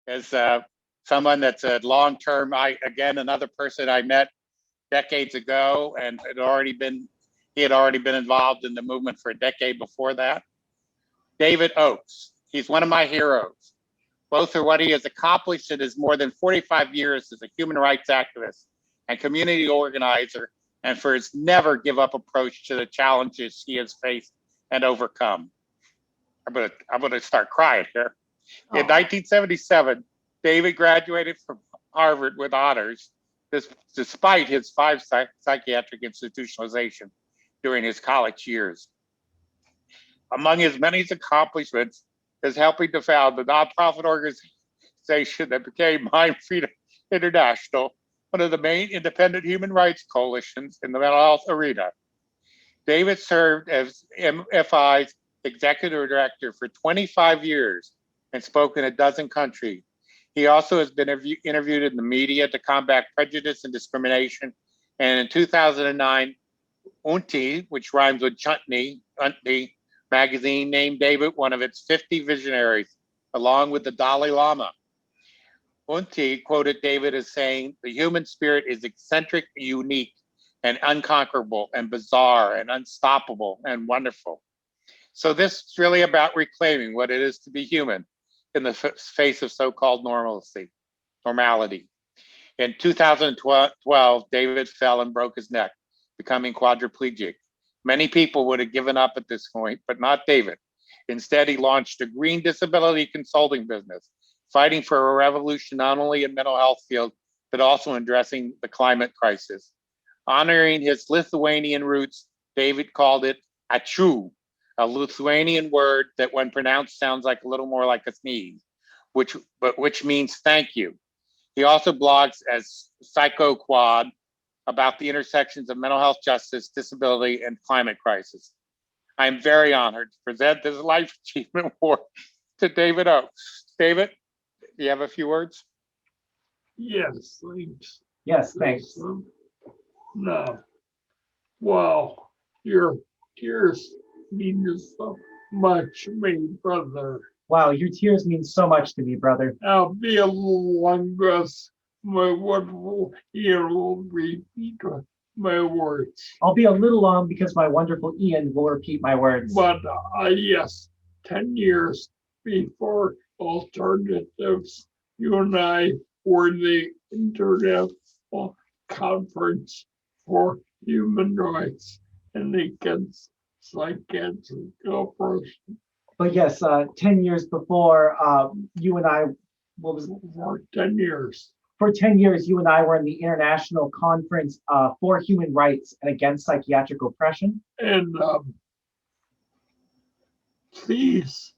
as someone that's a long-term, another person I met decades ago, and he had already been involved in the movement for a decade before that. David Oaks, he's one of my heroes, both for what he has accomplished in his more than 45 years as a human rights activist and community organizer, and for his never give up approach to the challenges he has faced and overcome. I'm gonna start crying here. In 1977, David graduated from Harvard with honors, despite his 5 psychiatric institutionalization during his college years. Among his many accomplishments is helping to found the nonprofit organization that became Mind Freedom International, one of the main independent human rights coalitions in the mental health arena. David served as MFI's executive director for 25 years and spoke in a dozen countries. He also has been interviewed in the media to combat prejudice and discrimination. And in 2009, Unti, which rhymes with chutney, magazine named David one of its 50 visionaries, along with the Dalai Lama. Unti quoted David as saying, "The human spirit is eccentric, unique, and unconquerable, and bizarre, and unstoppable, and wonderful." So this is really about reclaiming what it is to be human in the face of so-called normality. In 2012, David fell and broke his neck, becoming quadriplegic. Many people would have given up at this point, but not David. Instead, he launched a green disability consulting business, fighting for a revolution not only in mental health field, but also in addressing the climate crisis. Honoring his Lithuanian roots, David called it Aciu, a Lithuanian word that when pronounced sounds like a little more like a sneeze, which means thank you. He also blogs as Psycho Quad about the intersections of mental health justice, disability, and climate crisis. I'm very honored to present this Life Achievement Award to David Oaks. David, do you have a few words? Yes, thanks. Yes, thanks. No. Wow, your tears mean so much to me, brother. Wow, your tears mean so much to me, brother. I'll be a little longer. My wonderful ear will repeat my words. I'll be a little long because my wonderful Ian will repeat my words. But yes, 10 years before alternatives, you and I were the International Conference for Human Rights and Against Psychiatric Oppression. But yes, 10 years before, you and I, For 10 years. For 10 years, you and I were in the International Conference for Human Rights and Against Psychiatric Oppression. And these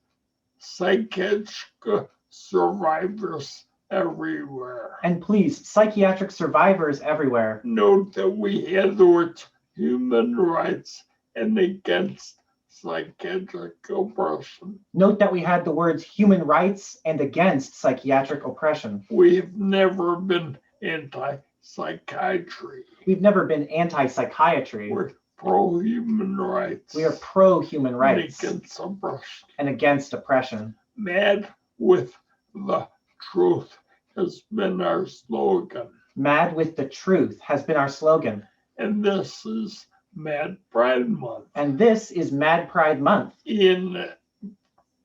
psychiatric survivors everywhere. And please, psychiatric survivors everywhere. Note that we had the words human rights and against psychiatric oppression. Note that we had the words human rights and against psychiatric oppression. We've never been anti-psychiatry. We've never been anti-psychiatry. We're pro-human rights. We are pro-human rights. And against oppression. And against oppression. Mad with the truth has been our slogan. Mad with the truth has been our slogan. And this is Mad Pride Month. And this is Mad Pride Month. Ian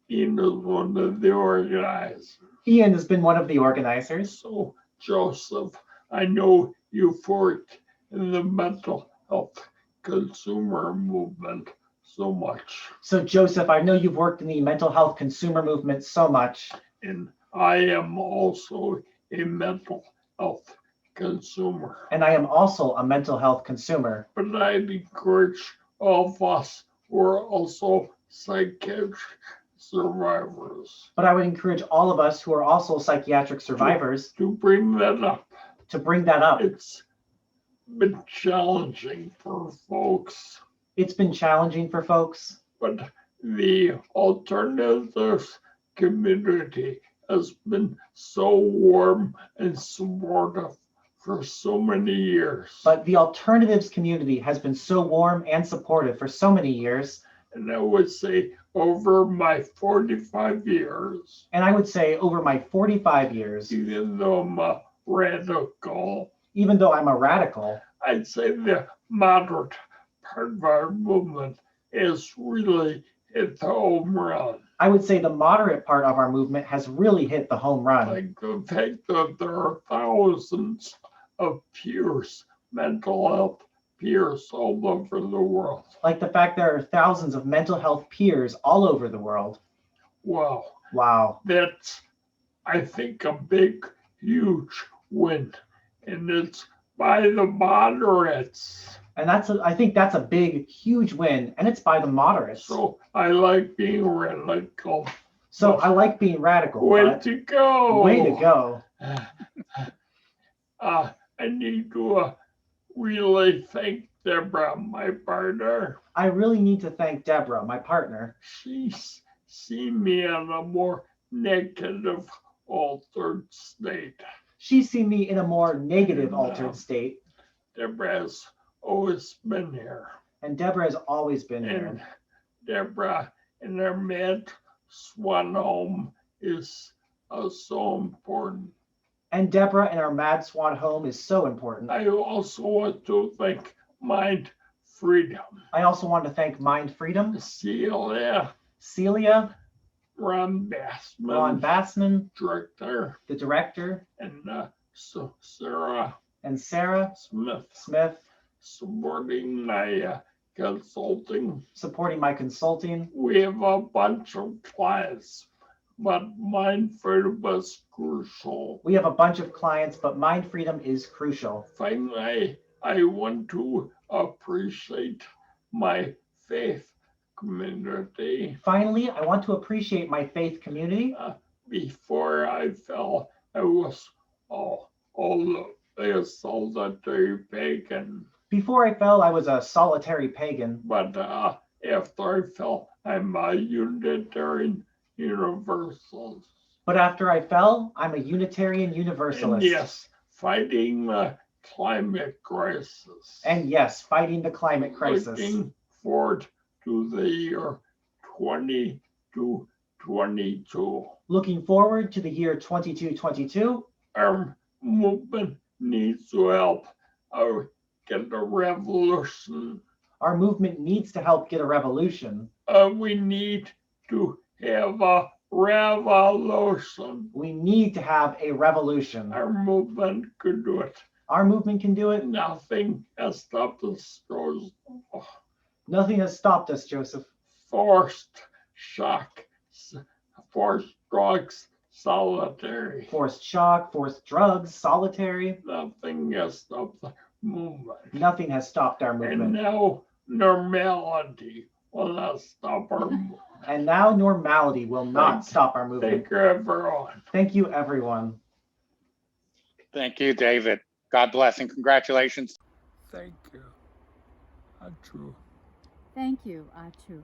is one of the organizers. Ian has been one of the organizers. So, Joseph, I know you've worked in the mental health consumer movement so much. So, Joseph, I know you've worked in the mental health consumer movement so much. And I am also a mental health consumer. And I am also a mental health consumer. But I'd encourage all of us who are also psychiatric survivors. But I would encourage all of us who are also psychiatric survivors to bring that up. To bring that up. It's been challenging for folks. It's been challenging for folks. But the alternatives community has been so warm and supportive for so many years. But the alternatives community has been so warm and supportive for so many years. And I would say over my 45 years, And I would say over my 45 years, even though I'm a radical, even though I'm a radical, I'd say the moderate part of our movement is really hit the home run. I would say the moderate part of our movement has really hit the home run. Like the fact that there are thousands of peers, mental health peers all over the world. Like the fact there are thousands of mental health peers all over the world. Wow. Wow. That's, I think, a big, huge win. And it's by the moderates. And I think that's a big, huge win, and it's by the moderates. So I like being radical. So I like being radical. Way to go. Way to go. I need to really thank Deborah, my partner. I really need to thank Deborah, my partner. She's seen me in a more negative, altered state. She's seen me in a more negative, altered state. Deborah's always been here. And Deborah has always been And here. Deborah and her Mad Swan home is so important. And Deborah and our Mad Swan home is so important. I also want to thank Mind Freedom. I also want to thank Mind Freedom, Celia, Ron Bassman, director, the director, and Sarah and Sarah Smith, supporting my consulting. supporting my consulting. We have a bunch of clients, but Mind Freedom is crucial. We have a bunch of clients, but Mind Freedom is crucial. Finally, I want to appreciate my faith community. Finally, I want to appreciate my faith community. Before I fell, I was a solitary pagan. Before I fell, I was a solitary pagan. But after I fell, I'm a Unitarian Universalist. But after I fell, I'm a Unitarian Universalist. And yes, fighting the climate crisis. And yes, fighting the climate crisis. Looking forward to the year 2022. Looking forward to the year 2222. Our movement needs to help get a revolution. Our movement needs to help get a revolution. We need to have a revolution. We need to have a revolution. Our movement could do it. Our movement can do it. Nothing has stopped us. Nothing has stopped us, Joseph. Forced shock, forced drugs, solitary. Forced shock, forced drugs, solitary. Nothing has stopped the movement. Nothing has stopped our And movement. now normality will not stop our movement. And now normality will not stop our movement. Thank you, everyone. Thank you, everyone. Thank you, David. God bless and congratulations. Thank you. Aciu. Thank you, Aciu.